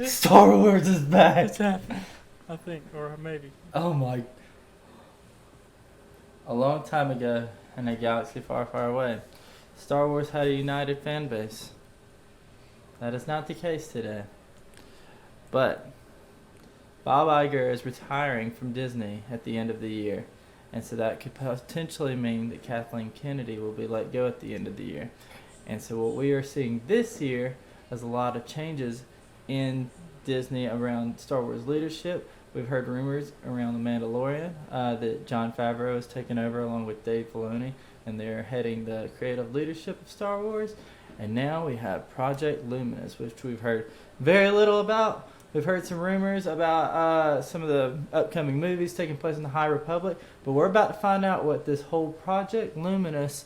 Star Wars is back. It's happening, I think, or maybe. Oh my. A long time ago, in a galaxy far, far away, Star Wars had a united fan base. That is not the case today. But Bob Iger is retiring from Disney at the end of the year, and so that could potentially mean that Kathleen Kennedy will be let go at the end of the year. And so what we are seeing this year is a lot of changes in Disney around Star Wars leadership. We've heard rumors around The Mandalorian that Jon Favreau is taking over along with Dave Filoni, and they're heading the creative leadership of Star Wars. And now we have Project Luminous, which we've heard very little about. We've heard some rumors about some of the upcoming movies taking place in the High Republic, but we're about to find out what this whole Project Luminous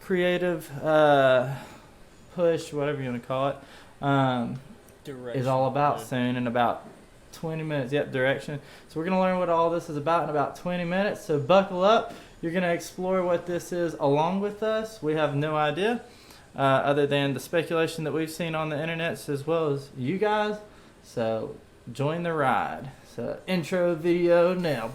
creative push, whatever you want to call it, is all about soon in about 20 minutes. Yep, direction. So we're going to learn what all this is about in about 20 minutes. So buckle up. You're going to explore what this is along with us. We have no idea other than the speculation that we've seen on the internet as well as you guys. So join the ride. So intro video now.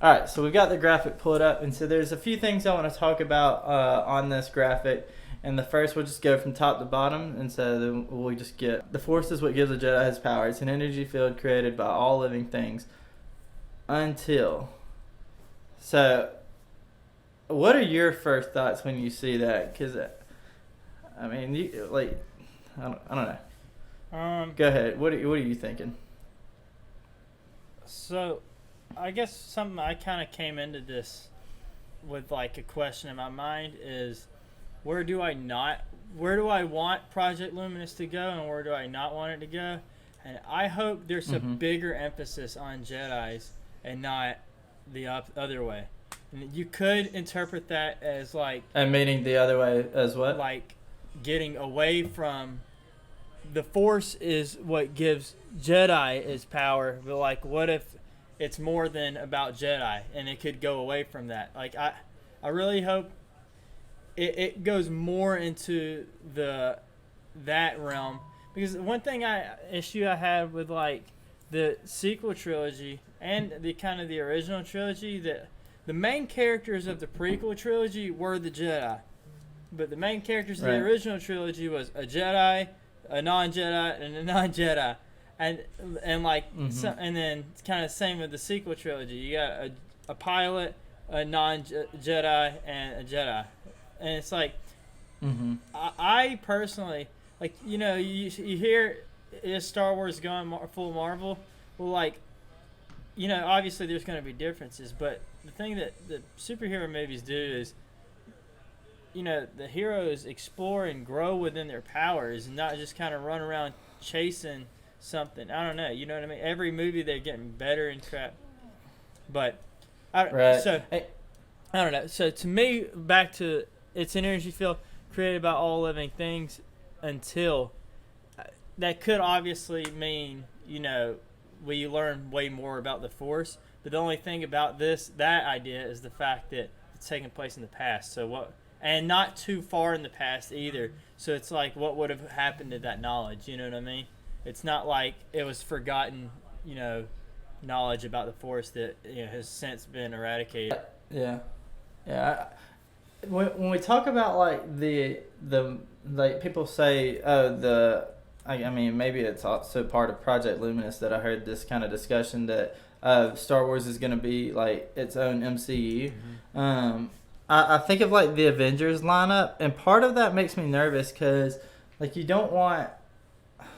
Alright, so we've got the graphic pulled up, and so there's a few things I want to talk about on this graphic. And the first, we'll just go from top to bottom, and so then we'll just get the Force is what gives a Jedi his power. It's an energy field created by all living things until. So, what are your first thoughts when you see that? Because, I mean, I don't know. Go ahead. What are you thinking? So, I guess something I kind of came into this with like a question in my mind is where do I want Project Luminous to go and where do I not want it to go? And I hope there's a bigger emphasis on Jedis and not the other way. And you could interpret that as like... And meaning the other way as what? Like getting away from... The Force is what gives Jedi its power, but like what if it's more than about Jedi and it could go away from that? Like I really hope it goes more into that realm, because one issue I had with like the sequel trilogy and the kind of the original trilogy, that the main characters of the prequel trilogy were the Jedi, but the main characters of the original trilogy was a Jedi, a non-Jedi, and a non-Jedi. And like and then it's kind of the same with the sequel trilogy. You got a pilot, a non-Jedi, and a Jedi, and it's like I personally like, you know, you hear is Star Wars going full Marvel? Well, like, you know, obviously there's going to be differences, but the thing that the superhero movies do is, you know, the heroes explore and grow within their powers and not just kind of run around chasing something. I don't know. You know what I mean? Every movie they're getting better and crap. But I don't know. So to me, back to it's an energy field created by all living things until that could obviously mean, you know, we learn way more about the Force. But the only thing about that idea is the fact that it's taking place in the past. So what? And not too far in the past either. So it's like, what would have happened to that knowledge? You know what I mean? It's not like it was forgotten, you know, knowledge about the Force that, you know, has since been eradicated. Yeah. When we talk about like the like people say, I mean maybe it's also part of Project Luminous that I heard this kind of discussion that Star Wars is going to be like its own MCU. I think of like the Avengers lineup, and part of that makes me nervous because like you don't want.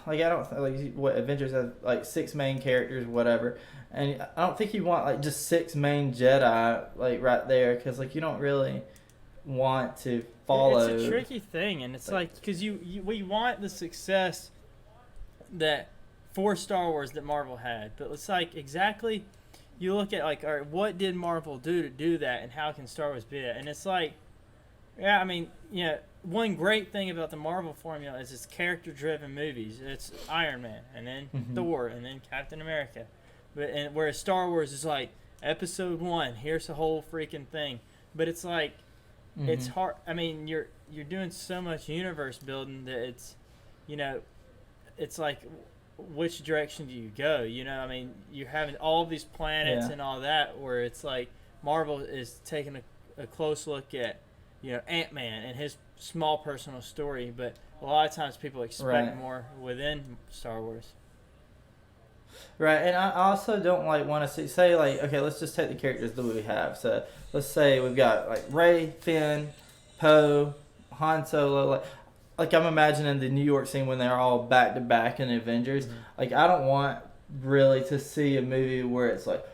Like I don't like what Avengers have like 6 main characters, whatever, and I don't think you want like just 6 main Jedi like right there, because like you don't really want to follow. It's a tricky thing, and it's like because we want the success that for Star Wars that Marvel had, but it's like exactly you look at like, all right, what did Marvel do to do that, and how can Star Wars be that? And it's like Yeah, I mean, one great thing about the Marvel formula is it's character-driven movies. It's Iron Man, and then Thor, and then Captain America. Whereas Star Wars is like Episode 1, here's the whole freaking thing. But it's like it's hard. I mean, you're doing so much universe building that you know, it's like which direction do you go? I mean, you're having all of these planets and all that, where it's like Marvel is taking a close look at Ant-Man and his small personal story, but a lot of times people expect more within Star Wars. Right, and I also don't want to say like, okay, let's just take the characters that we have. So let's say we've got like Rey, Finn, Poe, Han Solo. Like I'm imagining the New York scene when they're all back to back in the Avengers. Like I don't want really to see a movie where it's like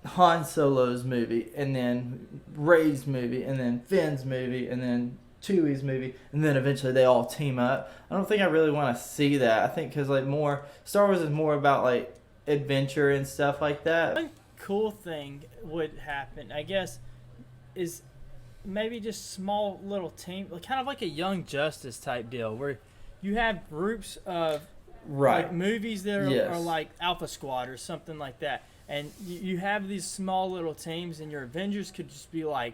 Han Solo's movie, and then Rey's movie, and then Finn's movie, and then Chewie's movie, and then eventually they all team up. I don't think I really want to see that. I think because more Star Wars is more about like adventure and stuff like that. One cool thing would happen, I guess, is maybe just small little team, kind of like a Young Justice type deal, where you have groups of like movies that are like Alpha Squad or something like that. And you have these small little teams, and your Avengers could just be like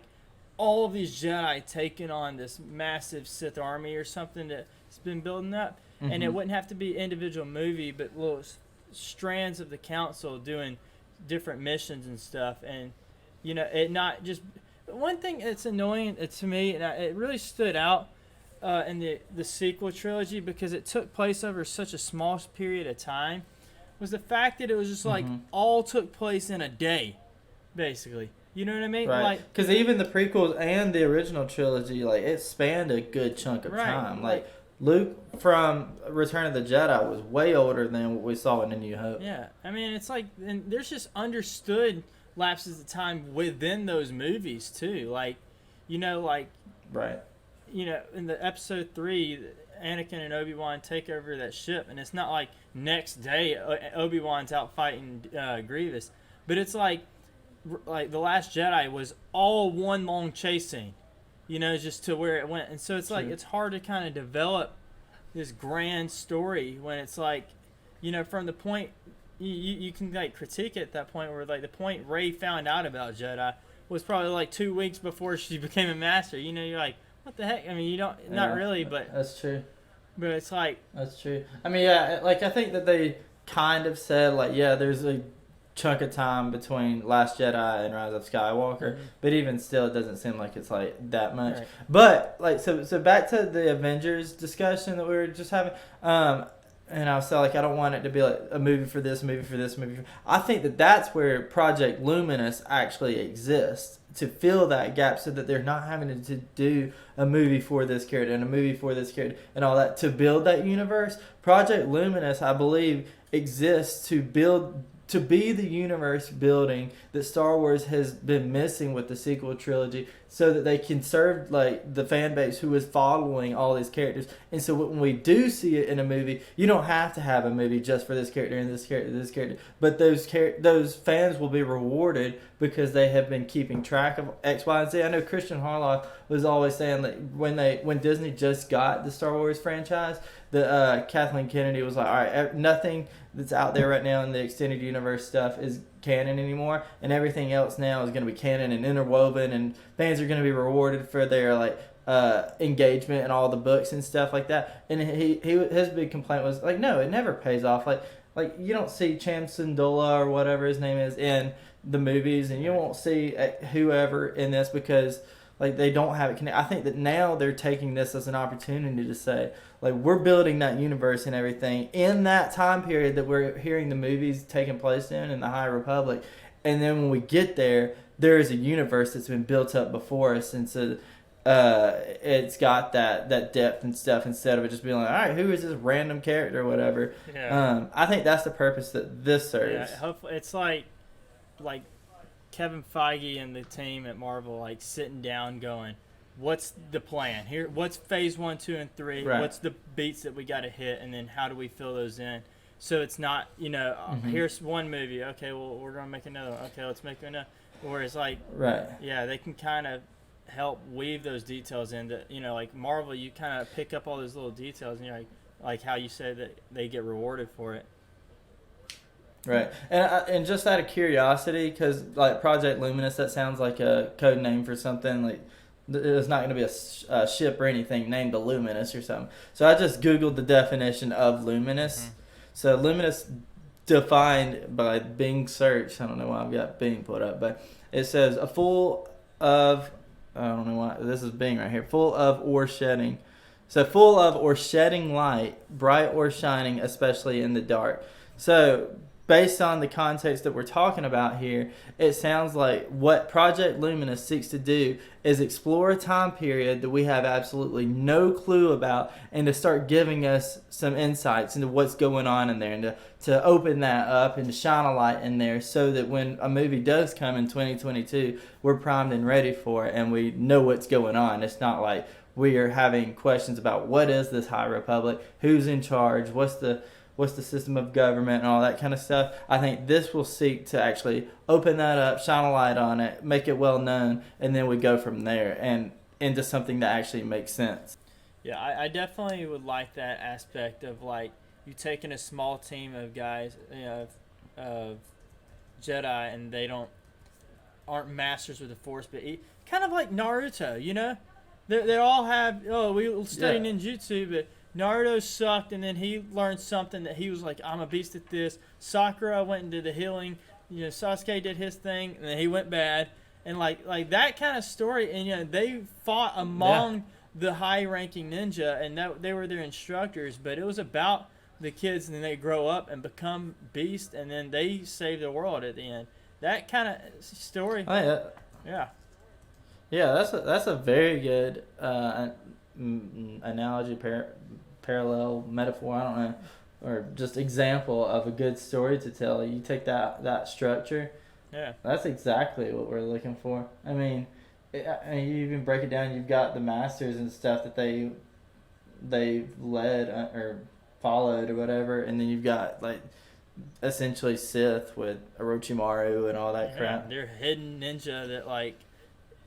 all of these Jedi taking on this massive Sith army or something that's been building up. And it wouldn't have to be individual movie, but little strands of the council doing different missions and stuff. And, it not just... One thing that's annoying to me, and it really stood out in the sequel trilogy because it took place over such a small period of time, was the fact that it was just like all took place in a day, basically. You know what I mean? Right. Because even the prequels and the original trilogy, like it spanned a good chunk of time. Like Luke from Return of the Jedi was way older than what we saw in A New Hope. Yeah, I mean it's like, and there's just understood lapses of time within those movies too. Like, in the Episode 3. Anakin and Obi-Wan take over that ship, and it's not like next day Obi-Wan's out fighting Grievous, but it's like The Last Jedi was all one long chase scene, just to where it went. And so it's like it's hard to kind of develop this grand story when it's like, from the point you can like critique it at that point where like the point Rey found out about Jedi was probably like 2 weeks before she became a master. You're like, what the heck? I mean, not really, but that's true. But it's like... That's true. I mean, yeah, like, I think that they kind of said, like, yeah, there's a chunk of time between Last Jedi and Rise of Skywalker, but even still, it doesn't seem like it's, like, that much. Right. But, like, so back to the Avengers discussion that we were just having, and I was saying, like, I don't want it to be, like, a movie for this, movie for this, movie for... I think that's where Project Luminous actually exists, to fill that gap so that they're not having to do a movie for this character and a movie for this character and all that to build that universe. Project Luminous, I believe, exists to be the universe building that Star Wars has been missing with the sequel trilogy, so that they can serve like the fan base who is following all these characters. And so when we do see it in a movie, you don't have to have a movie just for this character and this character, this character. But those fans will be rewarded because they have been keeping track of X, Y, and Z. I know Christian Harloff was always saying that when Disney just got the Star Wars franchise, the Kathleen Kennedy was like, all right, nothing that's out there right now in the extended universe stuff is canon anymore, and everything else now is going to be canon and interwoven, and fans are going to be rewarded for their like engagement and all the books and stuff like that. And his big complaint was like, no, it never pays off. Like you don't see Cham Syndulla or whatever his name is in the movies, and you won't see whoever in this because like they don't have it connected. I think that now they're taking this as an opportunity to say, like, we're building that universe and everything in that time period that we're hearing the movies taking place in the High Republic. And then when we get there, there is a universe that's been built up before us. And so it's got that depth and stuff instead of it just being like, all right, who is this random character or whatever. Yeah. I think that's the purpose that this serves. Yeah, hopefully it's like Kevin Feige and the team at Marvel like sitting down going, what's the plan here? What's phase 1, 2, and 3? Right. What's the beats that we got to hit, and then how do we fill those in? So it's not, here's one movie. Okay, well, we're gonna make another one. Okay, let's make another. Whereas like, right? Yeah, they can kind of help weave those details into, like Marvel, you kind of pick up all those little details, and you're like how you say that they get rewarded for it. Right, and just out of curiosity, because like Project Luminous, that sounds like a code name for something. Like there's not going to be a ship or anything named the Luminous or something. So I just googled the definition of luminous. So luminous, defined by Bing search. I don't know why I've got Bing put up, but it says a full of. I don't know why this is Bing right here. Full of or shedding. So full of or shedding light, bright or shining, especially in the dark. So based on the context that we're talking about here, it sounds like what Project Luminous seeks to do is explore a time period that we have absolutely no clue about, and to start giving us some insights into what's going on in there, and to open that up and to shine a light in there, so that when a movie does come in 2022, we're primed and ready for it, and we know what's going on. It's not like we are having questions about what is this High Republic, who's in charge, what's the system of government, and all that kind of stuff. I think this will seek to actually open that up, shine a light on it, make it well known, and then we go from there and into something that actually makes sense. Yeah, I definitely would like that aspect of like you taking a small team of guys, of Jedi, and they aren't masters with the Force, but kind of like Naruto, They all have, we study ninjutsu, but Naruto sucked, and then he learned something that he was like, I'm a beast at this. Sakura went into the healing. Sasuke did his thing, and then he went bad. And like that kind of story, and they fought among the high-ranking ninja, and they were their instructors. But it was about the kids, and then they grow up and become beasts, and then they save the world at the end. That kind of story. Oh, yeah. Yeah, that's a very good analogy, parallel, metaphor, I don't know, or just example of a good story to tell. You take that structure. Yeah. That's exactly what we're looking for. I mean, you even break it down. You've got the masters and stuff that they led or followed or whatever, and then you've got like essentially Sith with Orochimaru and all that crap. They're hidden ninja that like,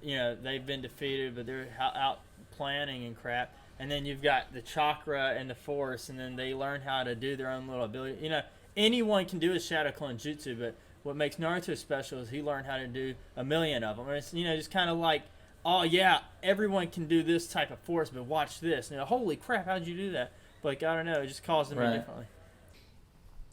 they've been defeated, but they're out planning and crap. And then you've got the chakra and the Force, and then they learn how to do their own little ability. Anyone can do a shadow clone jutsu, but what makes Naruto special is he learned how to do a million of them. And it's, just kind of like, oh yeah, everyone can do this type of Force, but watch this. Holy crap, how'd you do that? But I don't know, it just calls them differently.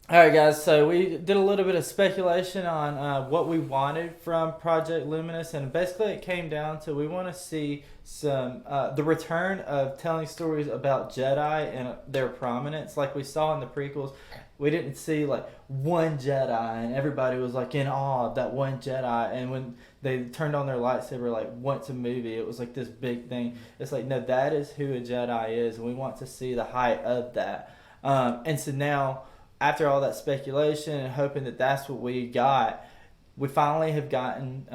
All right, guys, so we did a little bit of speculation on what we wanted from Project Luminous, and basically it came down to we want to see some the return of telling stories about Jedi and their prominence. Like we saw in the prequels, we didn't see like one Jedi and everybody was like in awe of that one Jedi, and when they turned on their lightsaber like once a movie, it was like this big thing. It's like, no, that is who a Jedi is, and we want to see the height of that. And so now, after all that speculation and hoping that that's what we got, we finally have gotten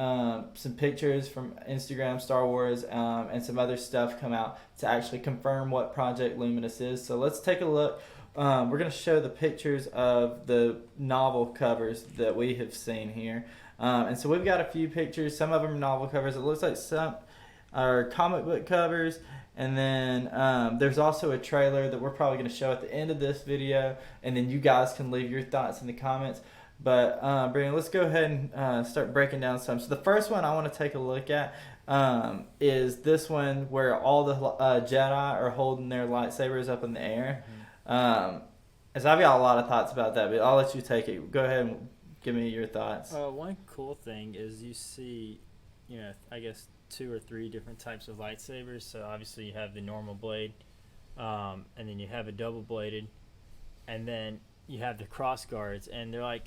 some pictures from Instagram, Star Wars, and some other stuff come out to actually confirm what Project Luminous is. So let's take a look. We're going to show the pictures of the novel covers that we have seen here. And so we've got a few pictures. Some of them are novel covers. It looks like some are comic book covers. And then there's also a trailer that we're probably going to show at the end of this video, and then you guys can leave your thoughts in the comments. But Brian, let's go ahead and start breaking down some. So the first one I want to take a look at is this one where all the Jedi are holding their lightsabers up in the air. As I've got a lot of thoughts about that, but I'll let you take it. Go ahead and give me your thoughts. One cool thing is you see, I guess 2 or 3 different types of lightsabers. So obviously you have the normal blade, and then you have a double bladed, and then you have the cross guards, and they're like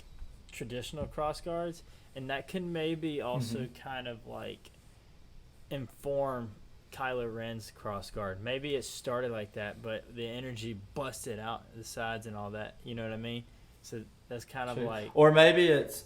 traditional cross guards, and that can maybe also kind of like inform Kylo Ren's cross guard. Maybe it started like that, but the energy busted out the sides and all that. You know what I mean? So that's kind of like, or maybe it's.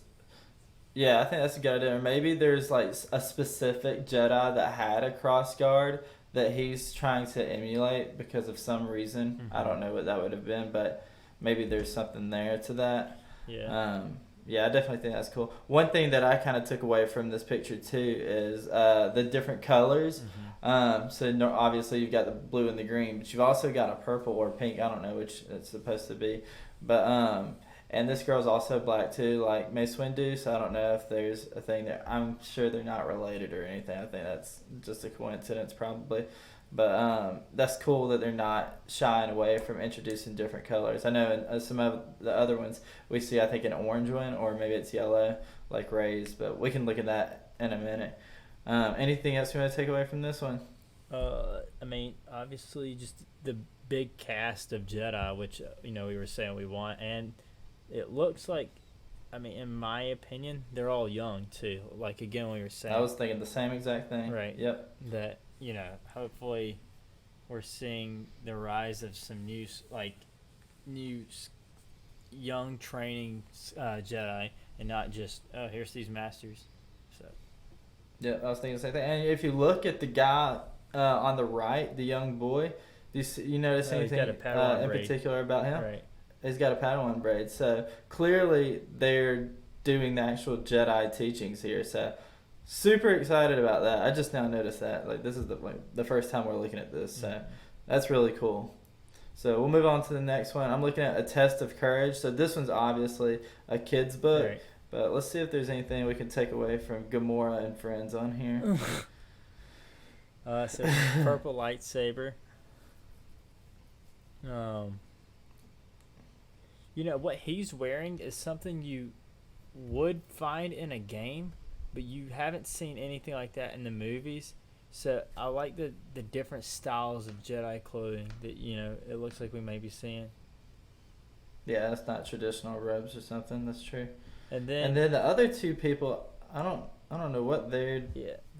Yeah, I think that's a good idea. Or maybe there's like a specific Jedi that had a cross guard that he's trying to emulate because of some reason. I don't know what that would have been, but maybe there's something there to that. Yeah. Yeah, I definitely think that's cool. One thing that I kind of took away from this picture too is the different colors. So no, obviously you've got the blue and the green, but you've also got a purple or pink. I don't know which it's supposed to be, but and this girl's also black too, like Mace Windu. So I don't know if there's a thing there. I'm sure they're not related or anything. I think that's just a coincidence probably. But that's cool that they're not shying away from introducing different colors. I know in some of the other ones we see, I think, an orange one, or maybe it's yellow, like Rey's, but we can look at that in a minute. Anything else you want to take away from this one? I mean, obviously, just the big cast of Jedi, which we were saying we want, and it looks like, I mean, in my opinion, they're all young too. Like again, we were saying. I was thinking the same exact thing. Right. Yep. That hopefully, we're seeing the rise of some new young training Jedi, and not just here's these masters. So. Yeah, I was thinking the same thing. And if you look at the guy on the right, the young boy, you notice anything in particular about him? Right. He's got a Padawan braid. So clearly they're doing the actual Jedi teachings here. So super excited about that. I just now noticed that. Like this is the first time we're looking at this. So that's really cool. So we'll move on to the next one. I'm looking at A Test of Courage. So this one's obviously a kid's book. Right. But let's see if there's anything we can take away from Gamora and friends on here. So purple lightsaber. What he's wearing is something you would find in a game, but you haven't seen anything like that in the movies. So I like the different styles of Jedi clothing that it looks like we may be seeing. Yeah, that's not traditional robes or something. That's true. And then the other two people, I don't know what their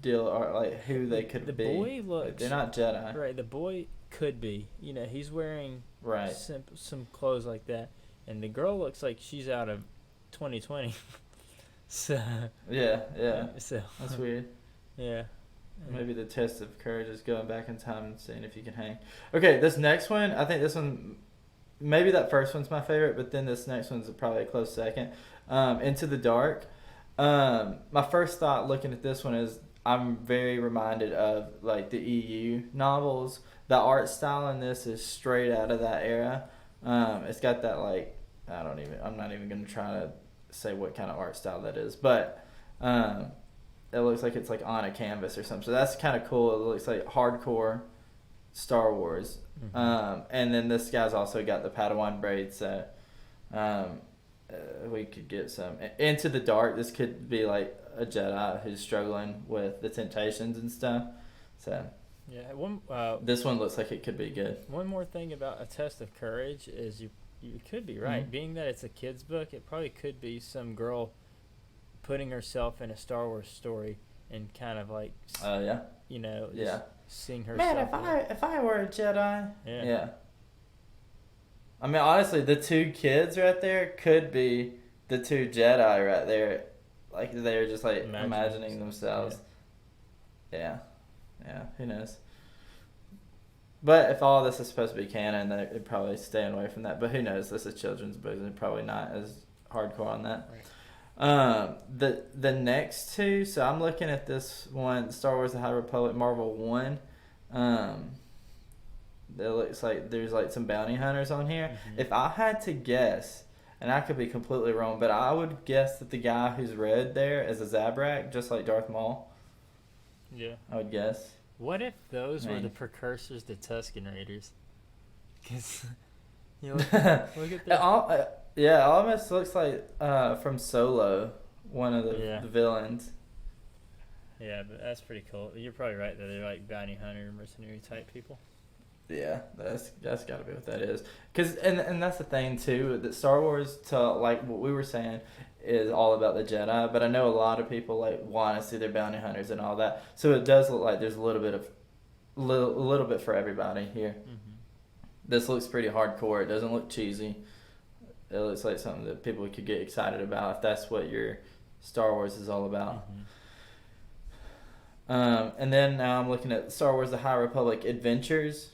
deal are, like who they could be. The boy looks. Like, they're not Jedi. Right. The boy could be. He's wearing some clothes like that, and the girl looks like she's out of 2020. So. Yeah. So. That's weird. Yeah. Maybe the test of courage is going back in time and seeing if you can hang. Okay, this next one, I think this one, maybe that first one's my favorite, but then this next one's probably a close second. Into the Dark. My first thought looking at this one is I'm very reminded of like the EU novels. The art style in this is straight out of that era. It's got that like I'm not even gonna try to say what kind of art style that is, but it looks like it's like on a canvas or something. So that's kind of cool. It looks like hardcore Star Wars. And then this guy's also got the Padawan braid, so we could get some Into the Dark. This could be like a Jedi who's struggling with the temptations and stuff. So this one looks like it could be good. One more thing about A Test of Courage is you could be right. Being that it's a kid's book, it probably could be some girl putting herself in a Star Wars story and kind of like seeing herself. Man, if I were a Jedi, yeah. I mean, honestly, the two kids right there could be the two Jedi right there. Like, they're just, like, imagining themselves. Yeah. Who knows? But if all this is supposed to be canon, they're probably staying away from that. But who knows? This is children's books, and they're probably not as hardcore on that. Right. The next two, so I'm looking at this one, Star Wars The High Republic Marvel 1. It looks like there's like some bounty hunters on here. If I had to guess, and I could be completely wrong, but I would guess that the guy who's red there is a Zabrak, just like Darth Maul. Yeah. I would guess. What if those were the precursors to Tusken Raiders? Because look at that. It almost looks like from Solo, one of the villains. Yeah, but that's pretty cool. You're probably right that they're like bounty hunter, mercenary type people. Yeah, that's got to be what that is. And that's the thing too, that Star Wars, to like what we were saying, is all about the Jedi. But I know a lot of people like want to see their bounty hunters and all that. So it does look like there's a little bit for everybody here. This looks pretty hardcore. It doesn't look cheesy. It looks like something that people could get excited about if that's what your Star Wars is all about. And then now I'm looking at Star Wars The High Republic Adventures.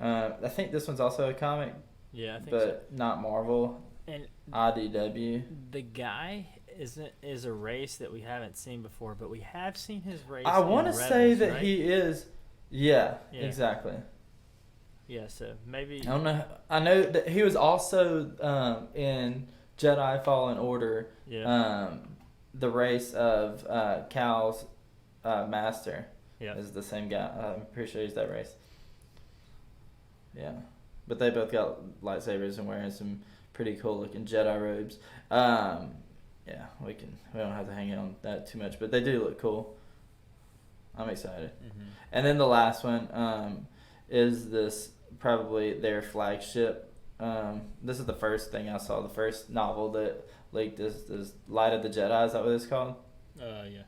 I think this one's also a comic. Yeah, I think but not Marvel. And IDW. the guy is a race that we haven't seen before, but we have seen his race. I want to say that right? he is. Yeah, exactly. Yeah, so maybe. I don't know. I know that he was also in Jedi Fallen Order. Yeah. The race of Cal's master. Yeah. Is the same guy. I'm pretty sure he's that race. Yeah, but they both got lightsabers and wearing some pretty cool looking Jedi robes. Yeah, we don't have to hang on that too much, but they do look cool. I'm excited. Mm-hmm. And then the last one is this probably their flagship. This is the first thing I saw. The first novel that leaked is Light of the Jedi. Is that what it's called? Yeah.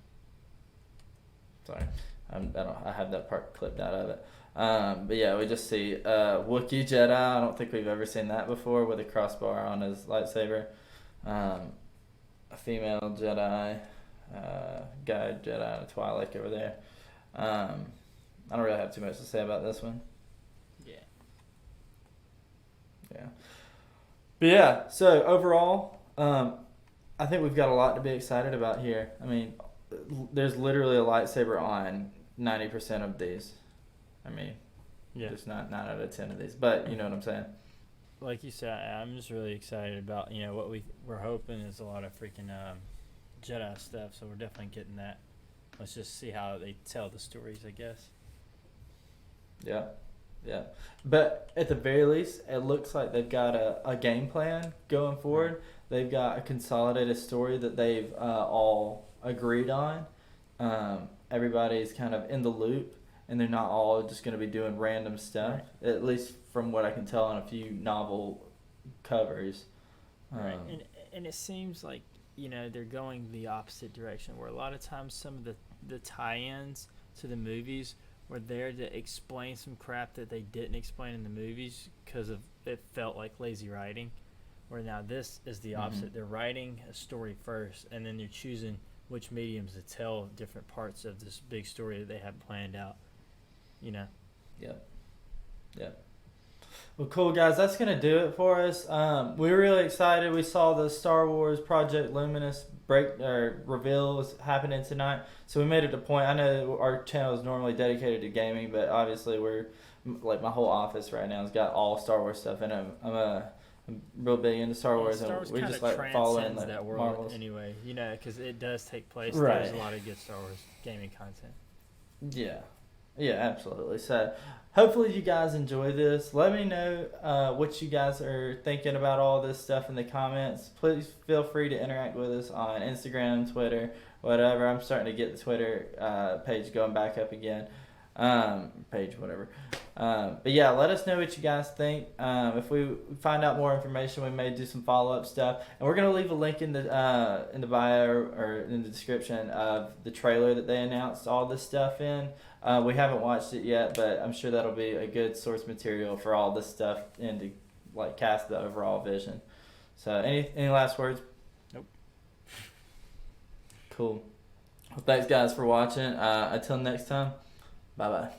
Sorry, I have that part clipped out of it. But yeah, we just see Wookiee Jedi. I don't think we've ever seen that before, with a crossbar on his lightsaber. A female Jedi, guide Jedi, and a Twi'lek over there. I don't really have too much to say about this one. Yeah. Yeah. But yeah, so overall, I think we've got a lot to be excited about here. I mean, there's literally a lightsaber on 90% of these. I mean, there's not 9 out of 10 of these, but you know what I'm saying. Like you said, I'm just really excited about what we're hoping is a lot of freaking Jedi stuff. So we're definitely getting that. Let's just see how they tell the stories, I guess. Yeah. But at the very least, it looks like they've got a game plan going forward. Right. They've got a consolidated story that they've all agreed on. Everybody's kind of in the loop, and they're not all just going to be doing random stuff, right. At least from what I can tell on a few novel covers. Right. And it seems like, they're going the opposite direction, where a lot of times some of the tie-ins to the movies were there to explain some crap that they didn't explain in the movies because of it felt like lazy writing, where now this is the opposite. Mm-hmm. They're writing a story first, and then they're choosing which mediums to tell different parts of this big story that they have planned out. Yep. Well, cool, guys. That's going to do it for us. We're really excited. We saw the Star Wars Project Luminous reveal was happening tonight. So we made it a point. I know our channel is normally dedicated to gaming, but obviously we're, like, my whole office right now has got all Star Wars stuff in it. I'm real big into Star Wars, and we just like following the that world Marvels. Anyway, because it does take place. Right. There's a lot of good Star Wars gaming content. Yeah, absolutely. So hopefully you guys enjoy this. Let me know what you guys are thinking about all this stuff in the comments. Please feel free to interact with us on Instagram, Twitter, whatever. I'm starting to get the Twitter page going back up again. But yeah, let us know what you guys think. If we find out more information, we may do some follow-up stuff, and we're gonna leave a link in the bio or in the description of the trailer that they announced all this stuff in. We haven't watched it yet, but I'm sure that'll be a good source material for all this stuff and to like cast the overall vision. So any last words? Nope. Cool. Well, thanks guys for watching. Until next time. Bye-bye.